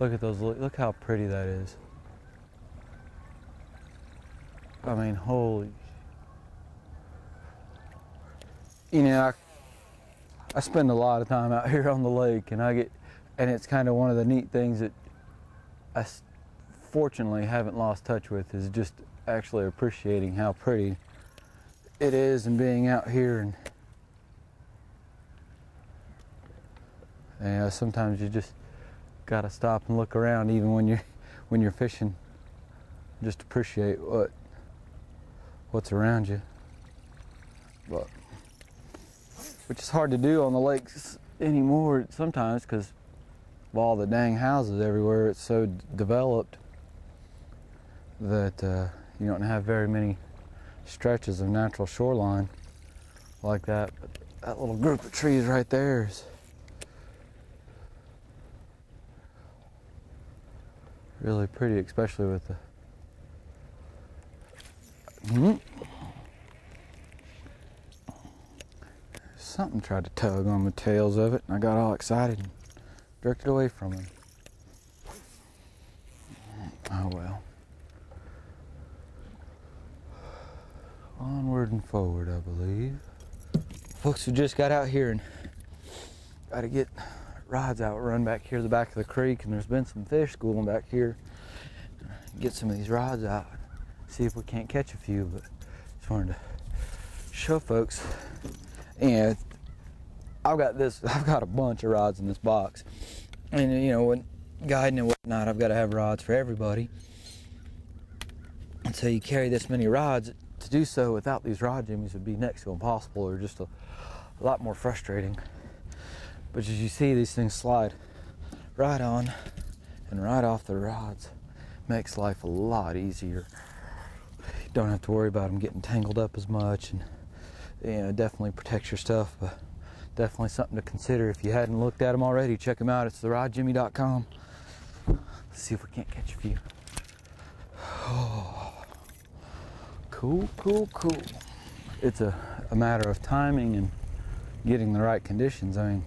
Look at those, look how pretty that is. I mean, holy. You know, I spend a lot of time out here on the lake, and it's kind of one of the neat things that I fortunately haven't lost touch with, is just actually appreciating how pretty it is and being out here. And you know, sometimes you just gotta stop and look around, even when you're fishing. Just appreciate what's around you. But which is hard to do on the lakes anymore sometimes, because of all the dang houses everywhere. It's so developed that you don't have very many stretches of natural shoreline like that. But that little group of trees right there is really pretty, especially with the something tried to tug on the tails of it, and I got all excited and jerked it away from him. Oh well. Onward and forward, I believe. Folks, we just got out here and got to get rods out, run back here to the back of the creek, and there's been some fish schooling back here. Get some of these rods out, see if we can't catch a few. But just wanted to show folks. And I've got a bunch of rods in this box, and you know, when guiding and whatnot, I've got to have rods for everybody. And so you carry this many rods. To do so without these rod jimmies would be next to impossible, or just a lot more frustrating. But as you see, these things slide right on and right off the rods. Makes life a lot easier. You don't have to worry about them getting tangled up as much, and you know, definitely protects your stuff. But definitely something to consider. If you hadn't looked at them already, check them out. It's therodjimmy.com. Let's see if we can't catch a few. Oh, cool, cool, cool. It's a matter of timing and getting the right conditions. I mean,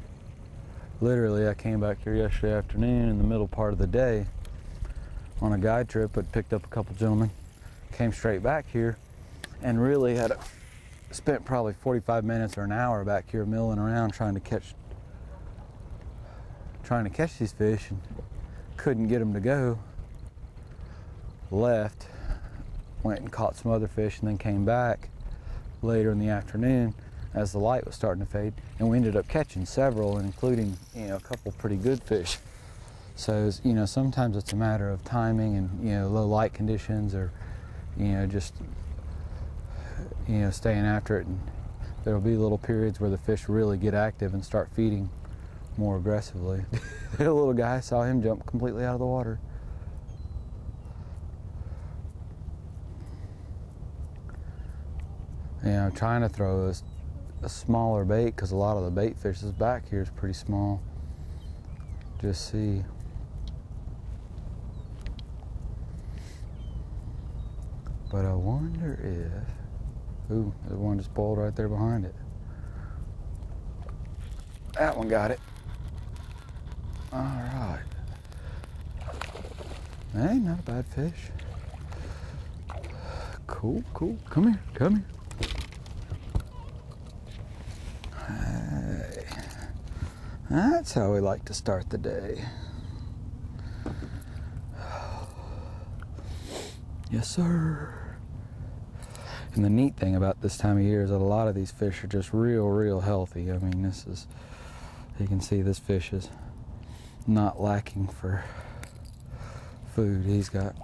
literally, I came back here yesterday afternoon in the middle part of the day on a guide trip. I'd picked up a couple gentlemen, came straight back here, and really spent probably 45 minutes or an hour back here milling around trying to catch these fish, and couldn't get them to go. Left, went and caught some other fish, and then came back later in the afternoon as the light was starting to fade, and we ended up catching several, including, you know, a couple pretty good fish. So, you know, sometimes it's a matter of timing and, you know, low light conditions, or, you know, just, you know, staying after it. And there'll be little periods where the fish really get active and start feeding more aggressively. The little guy, saw him jump completely out of the water. You know, I'm trying to throw a smaller bait, because a lot of the bait fish back here is pretty small. Just see. But I wonder if, ooh, there's one just boiled right there behind it. That one got it. All right. Hey, not a bad fish. Cool, cool. Come here, come here. Hey. That's how we like to start the day. Yes, sir. And the neat thing about this time of year is that a lot of these fish are just real healthy. I mean, you can see this fish is not lacking for food. He's got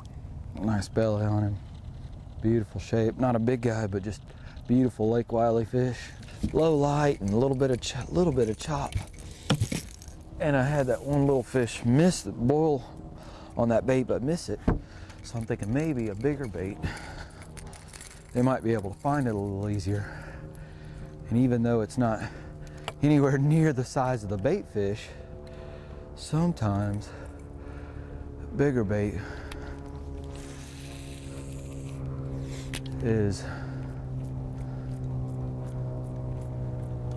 a nice belly on him. Beautiful shape. Not a big guy, but just beautiful Lake Wylie fish. Low light and a little bit of chop. And I had that one little fish miss the boil on that bait, but miss it. So I'm thinking maybe a bigger bait, they might be able to find it a little easier. And even though it's not anywhere near the size of the bait fish, sometimes a bigger bait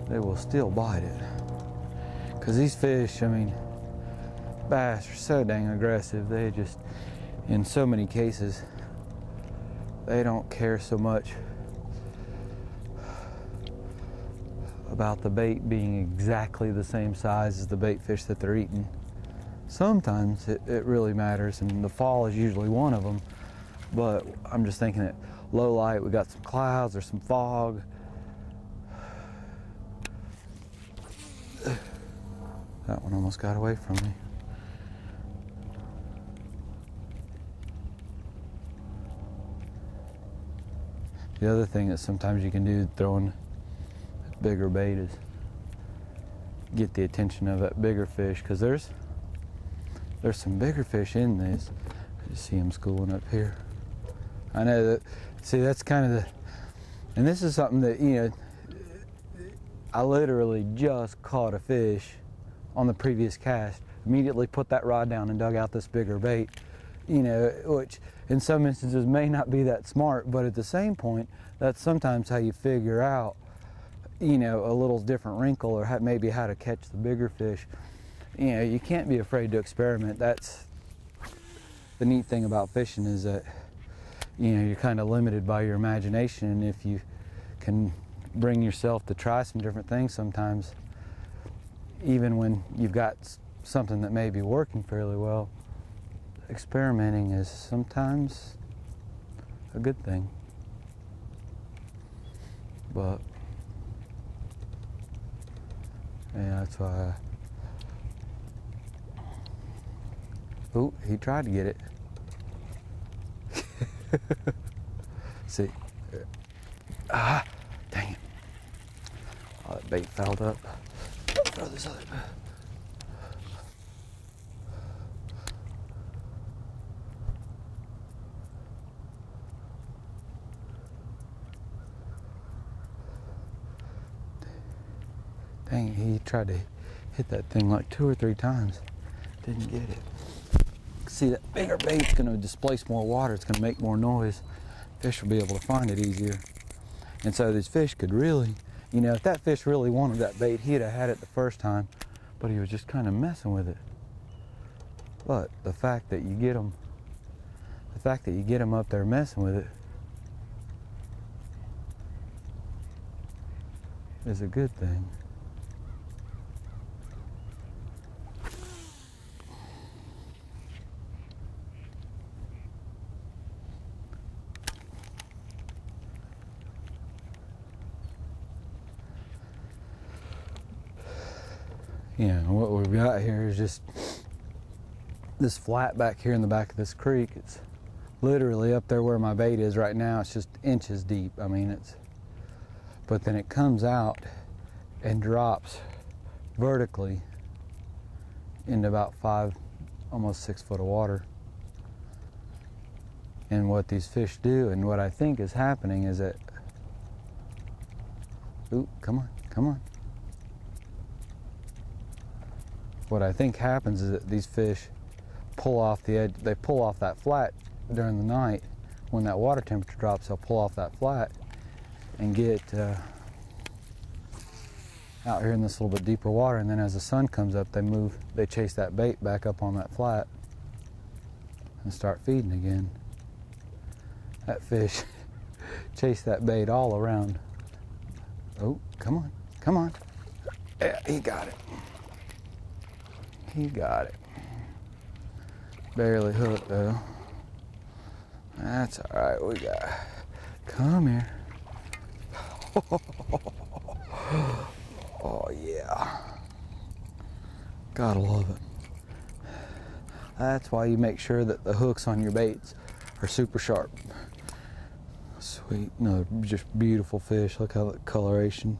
they will still bite it. Because these fish, I mean, bass are so dang aggressive. They just, in so many cases, they don't care so much about the bait being exactly the same size as the bait fish that they're eating. Sometimes it really matters, and the fall is usually one of them. But I'm just thinking that low light, we got some clouds or some fog. That one almost got away from me. The other thing that sometimes you can do throwing bigger bait is get the attention of that bigger fish, because there's some bigger fish in this. I just see them schooling up here. I know that, see, that's kind of the, and this is something that, you know, I literally just caught a fish on the previous cast, immediately put that rod down and dug out this bigger bait, you know, which in some instances may not be that smart, but at the same point, that's sometimes how you figure out, you know, a little different wrinkle, or maybe how to catch the bigger fish. You know, you can't be afraid to experiment. That's the neat thing about fishing, is that, you know, you're kind of limited by your imagination, and if you can bring yourself to try some different things sometimes, even when you've got something that may be working fairly well, experimenting is sometimes a good thing. But yeah, that's why oh, he tried to get it. See, ah, dang it. Oh, that bait fouled up. Throw this other. Dang it, he tried to hit that thing like 2 or 3 times. Didn't get it. See, that bigger bait's going to displace more water. It's going to make more noise. Fish will be able to find it easier. And so these fish could really, you know, if that fish really wanted that bait, he'd have had it the first time, but he was just kind of messing with it. But the fact that you get them up there messing with it is a good thing. Yeah, what we've got here is just this flat back here in the back of this creek. It's literally up there where my bait is right now. It's just inches deep. I mean, but then it comes out and drops vertically into about 5, almost 6 foot of water. And what these fish do, and what I think is happening, is that, ooh, come on, come on. What I think happens is that these fish pull off the edge, they pull off that flat during the night. When that water temperature drops, they'll pull off that flat and get out here in this little bit deeper water, and then as the sun comes up, they chase that bait back up on that flat and start feeding again. That fish chased that bait all around. Oh, come on, come on. Yeah, he got it. He got it. Barely hooked though. That's all right, we got, come here. Oh yeah. Gotta love it. That's why you make sure that the hooks on your baits are super sharp. Sweet, no, just beautiful fish. Look how the coloration.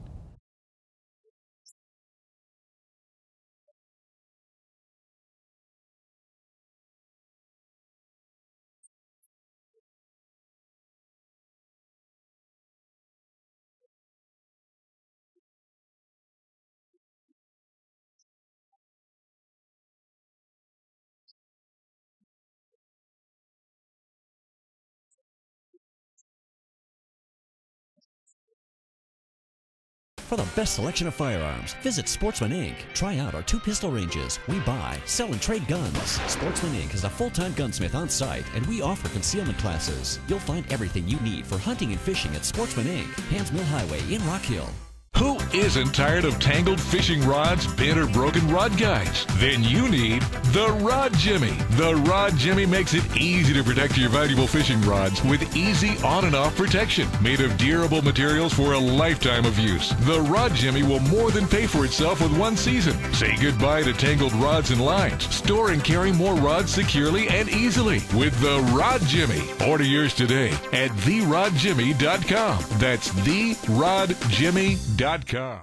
For the best selection of firearms, visit Sportsman Inc. Try out our 2 pistol ranges. We buy, sell, and trade guns. Sportsman Inc. is a full-time gunsmith on site, and we offer concealment classes. You'll find everything you need for hunting and fishing at Sportsman Inc., Hands Mill Highway in Rock Hill. Who isn't tired of tangled fishing rods, bent or broken rod guides? Then you need the Rod Jimmy. The Rod Jimmy makes it easy to protect your valuable fishing rods with easy on and off protection. Made of durable materials for a lifetime of use, the Rod Jimmy will more than pay for itself with one season. Say goodbye to tangled rods and lines. Store and carry more rods securely and easily with the Rod Jimmy. Order yours today at therodjimmy.com. That's therodjimmy.com. Yeah,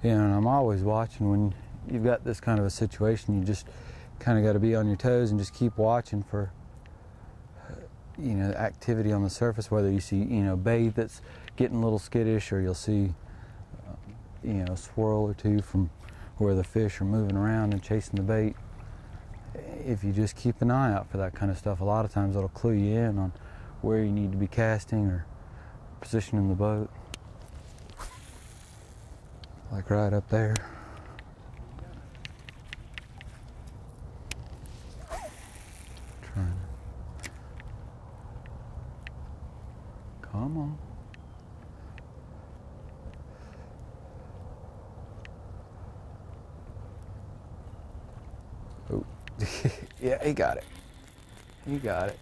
and I'm always watching when you've got this kind of a situation. You just kind of got to be on your toes and just keep watching for, you know, activity on the surface, whether you see, you know, bait that's getting a little skittish, or you'll see, you know, a swirl or two from where the fish are moving around and chasing the bait. If you just keep an eye out for that kind of stuff, a lot of times it'll clue you in on where you need to be casting or positioning the boat. Like right up there. Trying to... Come on. Oh, yeah, he got it. He got it.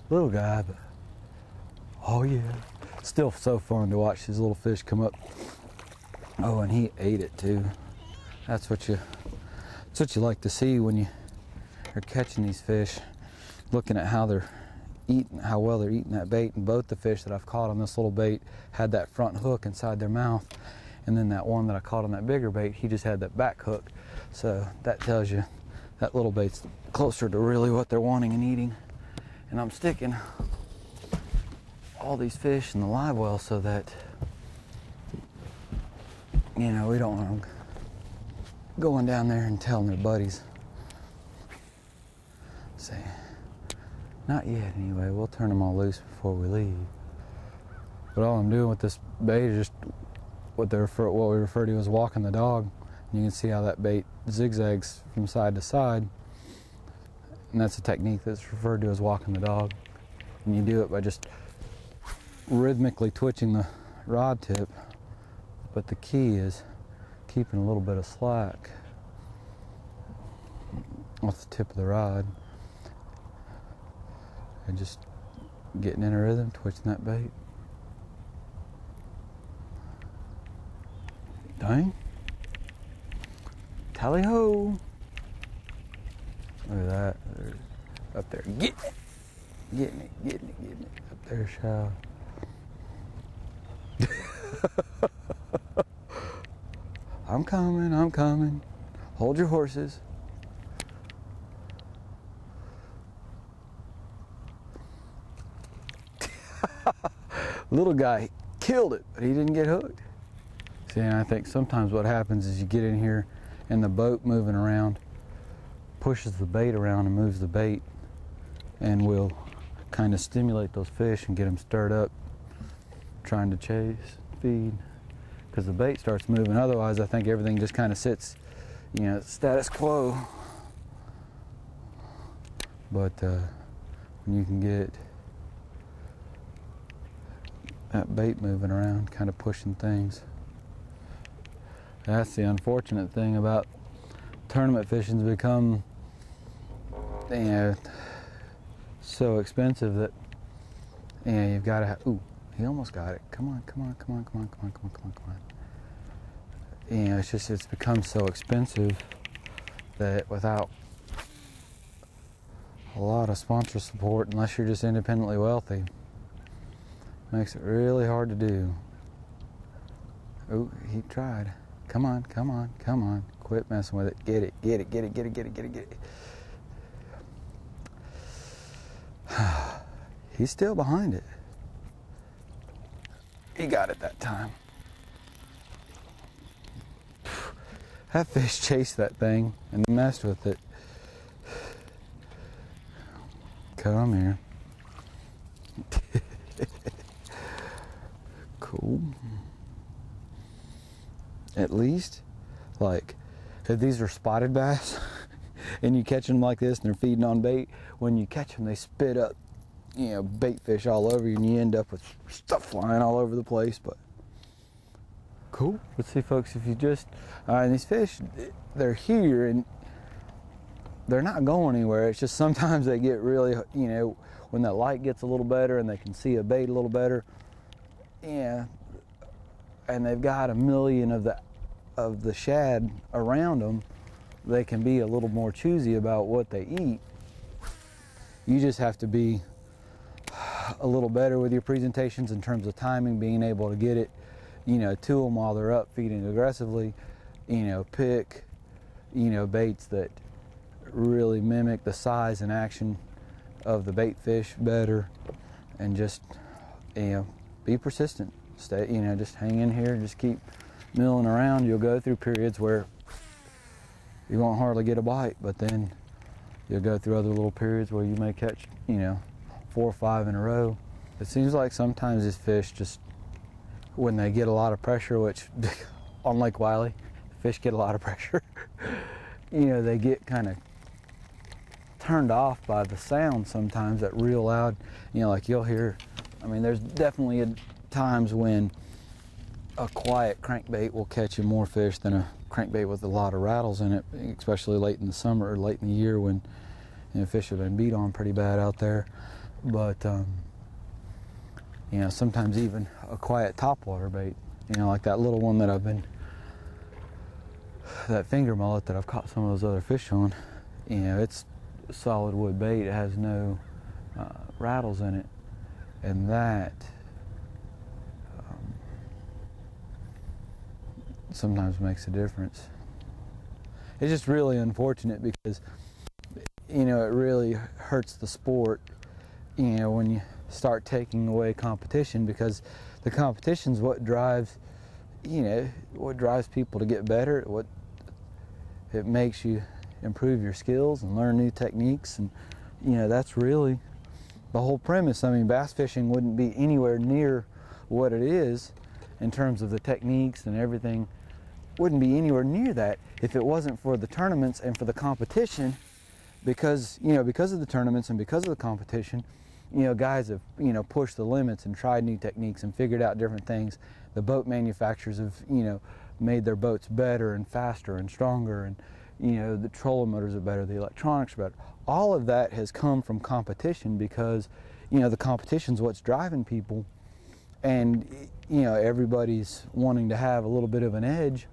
Little guy, but oh yeah. Still so fun to watch these little fish come up. Oh, and he ate it too. That's what you like to see when you are catching these fish. Looking at how they're eating, how well they're eating that bait. And both the fish that I've caught on this little bait had that front hook inside their mouth. And then that one that I caught on that bigger bait, he just had that back hook. So that tells you that little bait's closer to really what they're wanting and eating. And I'm sticking all these fish in the live well so that, you know, we don't want them going down there and telling their buddies. Say, not yet anyway, we'll turn them all loose before we leave. But all I'm doing with this bait is just what we refer to as walking the dog. And you can see how that bait zigzags from side to side. And that's a technique that's referred to as walking the dog. And you do it by just rhythmically twitching the rod tip, but the key is keeping a little bit of slack off the tip of the rod and just getting in a rhythm, twitching that bait. Dang. Tally ho! Look at that. They're up there. Getting it. Up there, shallow. I'm coming. Hold your horses. Little guy killed it, but he didn't get hooked. See, and I think sometimes what happens is you get in here and the boat moving around pushes the bait around and moves the bait, and will kind of stimulate those fish and get them stirred up trying to chase, feed, because the bait starts moving. Otherwise, I think everything just kind of sits, you know, status quo. But when you can get that bait moving around, kind of pushing things, that's the unfortunate thing about tournament fishing's become, you know, so expensive that, you know, you've got to have, ooh, he almost got it. Come on. You know, it's become so expensive that without a lot of sponsor support, unless you're just independently wealthy, makes it really hard to do. Oh, he tried. Come on. Quit messing with it. Get it. He's still behind it. He got it that time. That fish chased that thing and messed with it. Come here. Cool. At least, like, if these are spotted bass and you catch them like this and they're feeding on bait, when you catch them, they spit up, you know, bait fish all over you, and you end up with stuff flying all over the place. But cool. Let's see, folks, if you just, and these fish, they're here and they're not going anywhere. It's just sometimes they get really, you know, when that light gets a little better and they can see a bait a little better, yeah, and they've got a million of the shad around them, they can be a little more choosy about what they eat. You just have to be a little better with your presentations in terms of timing, being able to get it, you know, to them while they're up feeding aggressively, you know, pick, you know, baits that really mimic the size and action of the bait fish better, and just, you know, be persistent. Stay, you know, just hang in here, just keep milling around. You'll go through periods where you won't hardly get a bite, but then you'll go through other little periods where you may catch, you know, 4 or 5 in a row. It seems like sometimes these fish just, when they get a lot of pressure, which on Lake Wylie, fish get a lot of pressure, you know, they get kind of turned off by the sound sometimes, that real loud, you know, like you'll hear, I mean, there's definitely times when a quiet crankbait will catch you more fish than a crankbait with a lot of rattles in it, especially late in the summer or late in the year when, you know, fish have been beat on pretty bad out there. But you know, sometimes even a quiet topwater bait, you know, like that little one that that finger mullet that I've caught some of those other fish on, you know, it's solid wood bait. It has no rattles in it, and that sometimes makes a difference. It's just really unfortunate because, you know, it really hurts the sport, you know, when you start taking away competition, because the competition's what drives, you know, what drives people to get better, what it makes you improve your skills and learn new techniques, and, you know, that's really the whole premise. I mean, bass fishing wouldn't be anywhere near what it is in terms of the techniques and everything, wouldn't be anywhere near that if it wasn't for the tournaments and for the competition, because, you know, because of the tournaments and because of the competition, you know, guys have, you know, pushed the limits and tried new techniques and figured out different things. The boat manufacturers have, you know, made their boats better and faster and stronger, and, you know, the trolling motors are better, the electronics are better. All of that has come from competition, because, you know, the competition's what's driving people, and, you know, everybody's wanting to have a little bit of an edge,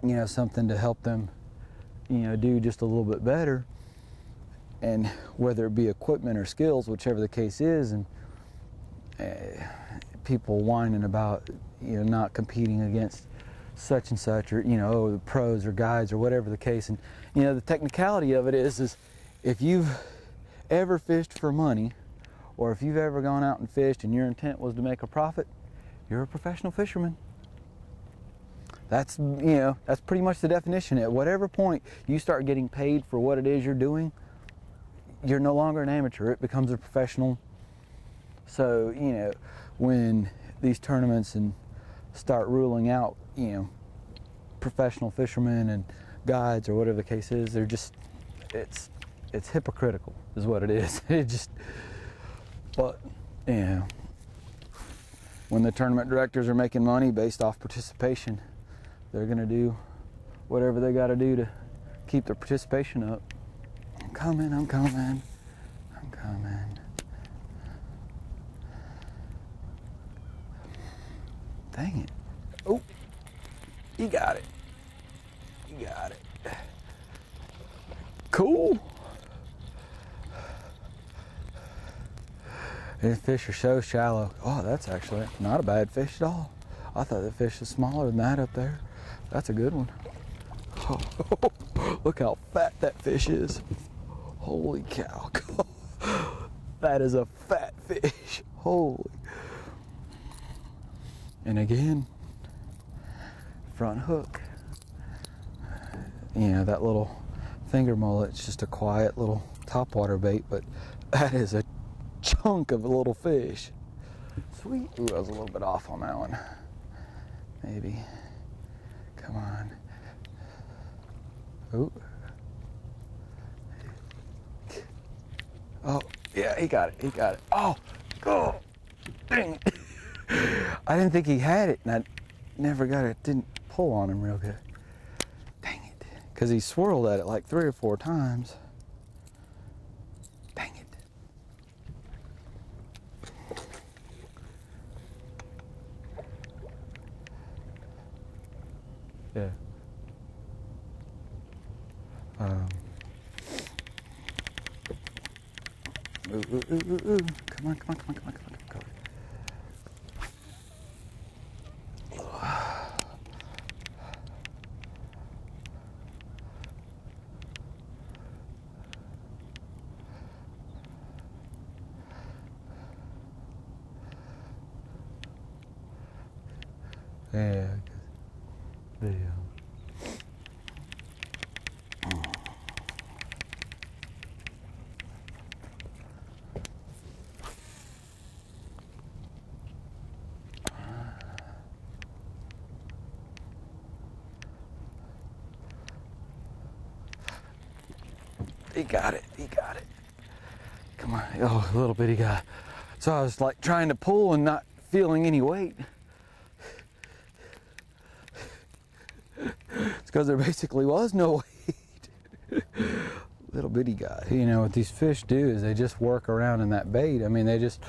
you know, something to help them, you know, do just a little bit better. And whether it be equipment or skills, whichever the case is, and people whining about, you know, not competing against such and such, or, you know, oh, the pros or guides or whatever the case. And, you know, the technicality of it is if you've ever fished for money, or if you've ever gone out and fished and your intent was to make a profit, you're a professional fisherman. That's, you know, that's pretty much the definition. At whatever point you start getting paid for what it is you're doing, you're no longer an amateur, it becomes a professional. So, you know, when these tournaments and start ruling out, you know, professional fishermen and guides or whatever the case is, they're just, it's hypocritical is what it is. It just, but, you know, when the tournament directors are making money based off participation, they're gonna do whatever they gotta do to keep their participation up. I'm coming, I'm coming, I'm coming. Dang it. Oh, you got it. You got it. Cool. These fish are so shallow. Oh, that's actually not a bad fish at all. I thought the fish was smaller than that up there. That's a good one. Oh, look how fat that fish is. Holy cow. That is a fat fish. Holy. And again, front hook. You know, that little finger mullet's just a quiet little topwater bait, but that is a chunk of a little fish. Sweet. Ooh, I was a little bit off on that one. Maybe. Come on. Ooh. Oh, yeah, he got it. He got it. Oh, oh, dang it. I didn't think he had it, and I never got it. Didn't pull on him real good. Dang it. Because he swirled at it like 3 or 4 times. Dang it. Yeah. Ooh, ooh, ooh, ooh, ooh. Come on, come on, come on, come on, come on, come on. Yeah, the he got it, he got it. Come on, oh, little bitty guy. So I was like trying to pull and not feeling any weight. It's because there basically was no weight. Little bitty guy. You know, what these fish do is they just work around in that bait. I mean, they just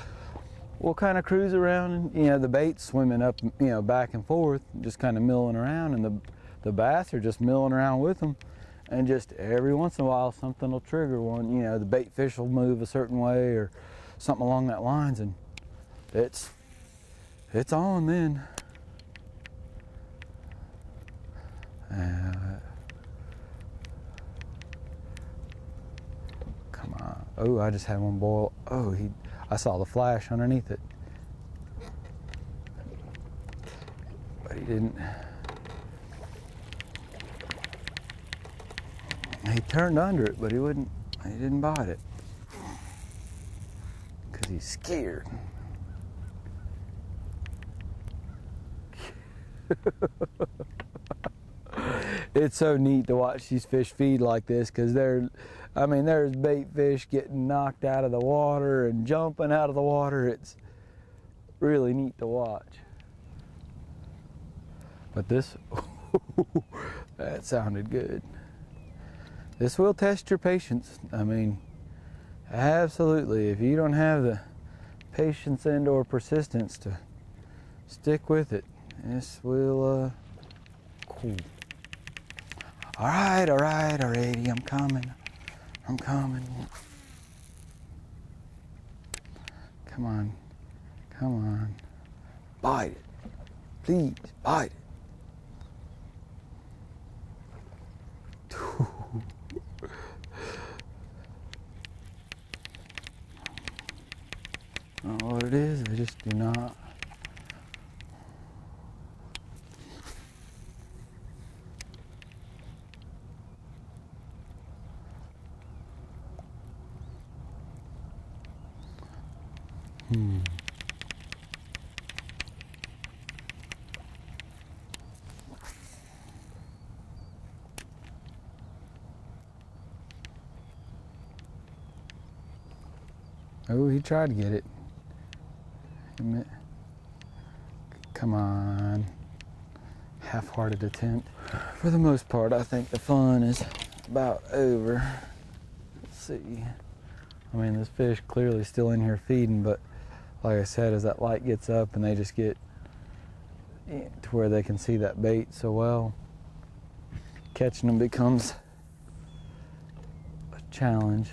will kind of cruise around and, you know, the bait's swimming up, you know, back and forth, just kind of milling around, and the bass are just milling around with them. And just every once in a while, something will trigger one. You know, the bait fish will move a certain way or something along that lines, and it's on then. Come on. Oh, I just had one boil. Oh, I saw the flash underneath it. But he didn't. He turned under it, but he didn't bite it. Because he's scared. It's so neat to watch these fish feed like this, because there's bait fish getting knocked out of the water and jumping out of the water. It's really neat to watch. But this, that sounded good. This will test your patience. I mean, absolutely. If you don't have the patience and or persistence to stick with it, this will, cool. All right, alrighty, I'm coming. Come on. Bite it. Please, bite it. I don't know what it is, I just do not. Oh, he tried to get it. Come on. Half-hearted attempt. For the most part, I think the fun is about over. Let's see. I mean, this fish clearly still in here feeding, but like I said, as that light gets up and they just get to where they can see that bait so well, catching them becomes a challenge.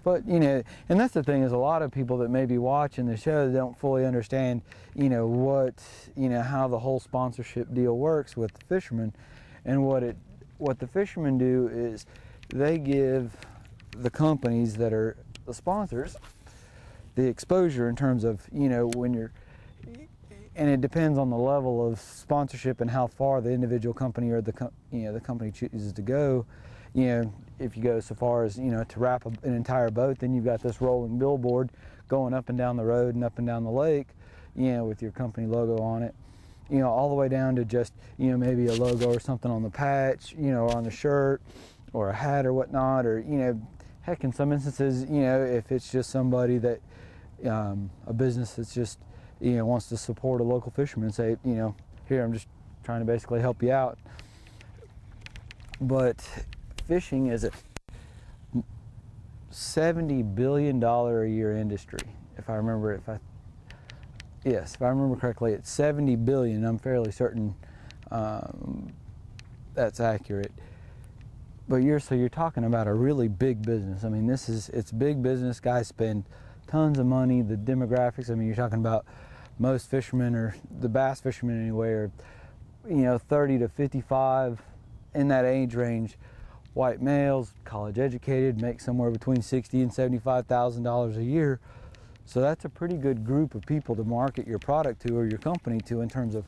But, you know, and that's the thing, is a lot of people that may be watching the show don't fully understand, you know, how the whole sponsorship deal works with the fishermen. And what the fishermen do is they give the companies that are the sponsors the exposure in terms of, you know, and it depends on the level of sponsorship and how far the individual company or the company chooses to go. You know, if you go so far as, you know, to wrap an entire boat, then you've got this rolling billboard going up and down the road and up and down the lake, you know, with your company logo on it, you know, all the way down to just, you know, maybe a logo or something on the patch, you know, or on the shirt or a hat or whatnot, or, you know, heck, in some instances, you know, if it's just somebody that, a business that's just, you know, wants to support a local fisherman and say, you know, here, I'm just trying to basically help you out. But fishing is a $70 billion a year industry, if I remember correctly. It's 70 billion. I'm fairly certain that's accurate. But you're talking about a really big business. I mean, it's big business. Guys spend tons of money. The demographics, I mean, you're talking about most fishermen, or the bass fishermen anyway, are, you know, 30 to 55, in that age range, white males, college educated, make somewhere between $60,000 and $75,000 a year. So that's a pretty good group of people to market your product to, or your company to, in terms of,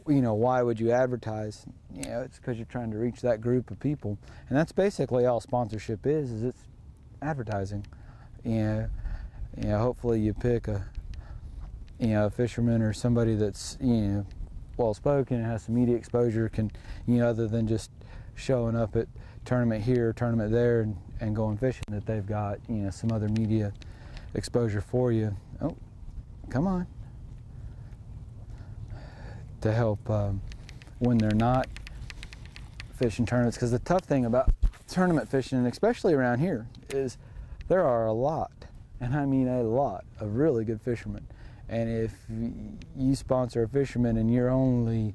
you know, why would you advertise? You know, it's because you're trying to reach that group of people. And that's basically all sponsorship is it's advertising. You know, hopefully you pick a fisherman or somebody that's, you know, well-spoken and has some media exposure, can, you know, other than just showing up at tournament here, tournament there, and going fishing, that they've got, you know, some other media exposure for you. Oh, come on. To help when they're not fishing tournaments. Because the tough thing about tournament fishing, and especially around here, is there are a lot, and I mean a lot, of really good fishermen. And if you sponsor a fisherman and your only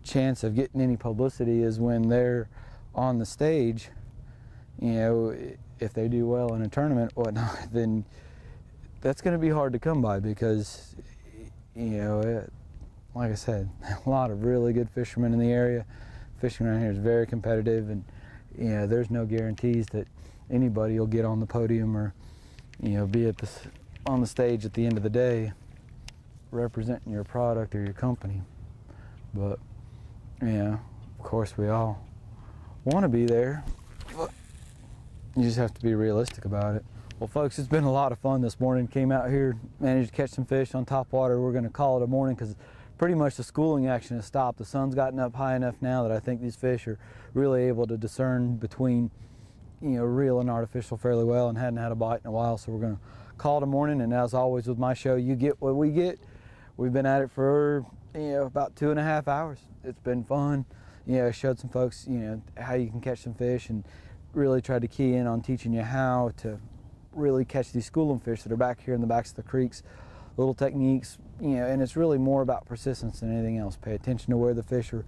chance of getting any publicity is when they're on the stage, you know, if they do well in a tournament or whatnot, then that's going to be hard to come by, because, you know, like I said, a lot of really good fishermen in the area. Fishing around here is very competitive, and, you know, there's no guarantees that anybody will get on the podium or, you know, be on the stage at the end of the day representing your product or your company. But, yeah, of course we all want to be there, but you just have to be realistic about it. Well, folks, it's been a lot of fun this morning. Came out here, managed to catch some fish on top water. We're going to call it a morning, because pretty much the schooling action has stopped. The sun's gotten up high enough now that I think these fish are really able to discern between, you know, real and artificial fairly well, and hadn't had a bite in a while. So we're going to call it a morning. And as always with my show, you get what we get. We've been at it for, you know, about 2.5 hours. It's been fun. You know, showed some folks, you know, how you can catch some fish, and really tried to key in on teaching you how to really catch these schooling fish that are back here in the backs of the creeks. Little techniques, you know, and it's really more about persistence than anything else. Pay attention to where the fish are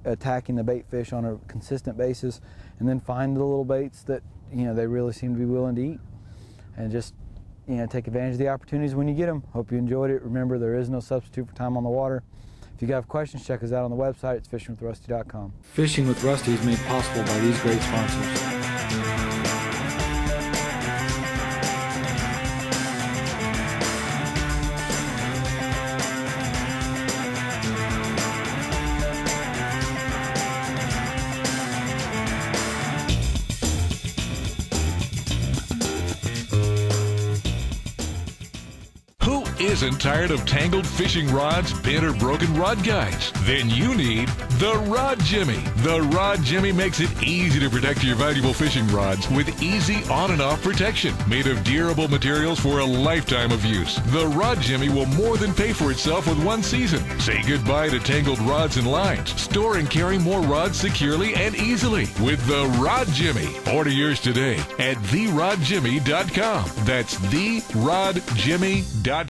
attacking the bait fish on a consistent basis, and then find the little baits that, you know, they really seem to be willing to eat, and just, you know, take advantage of the opportunities when you get them. Hope you enjoyed it. Remember, there is no substitute for time on the water. If you have questions, check us out on the website. It's fishingwithrusty.com. Fishing with Rusty is made possible by these great sponsors. Isn't tired of tangled fishing rods, bent or broken rod guides? Then you need the Rod Jimmy. The Rod Jimmy makes it easy to protect your valuable fishing rods with easy on and off protection, made of durable materials for a lifetime of use. The Rod Jimmy will more than pay for itself with one season. Say goodbye to tangled rods and lines. Store and carry more rods securely and easily with the Rod Jimmy. Order yours today at therodjimmy.com. That's therodjimmy.com.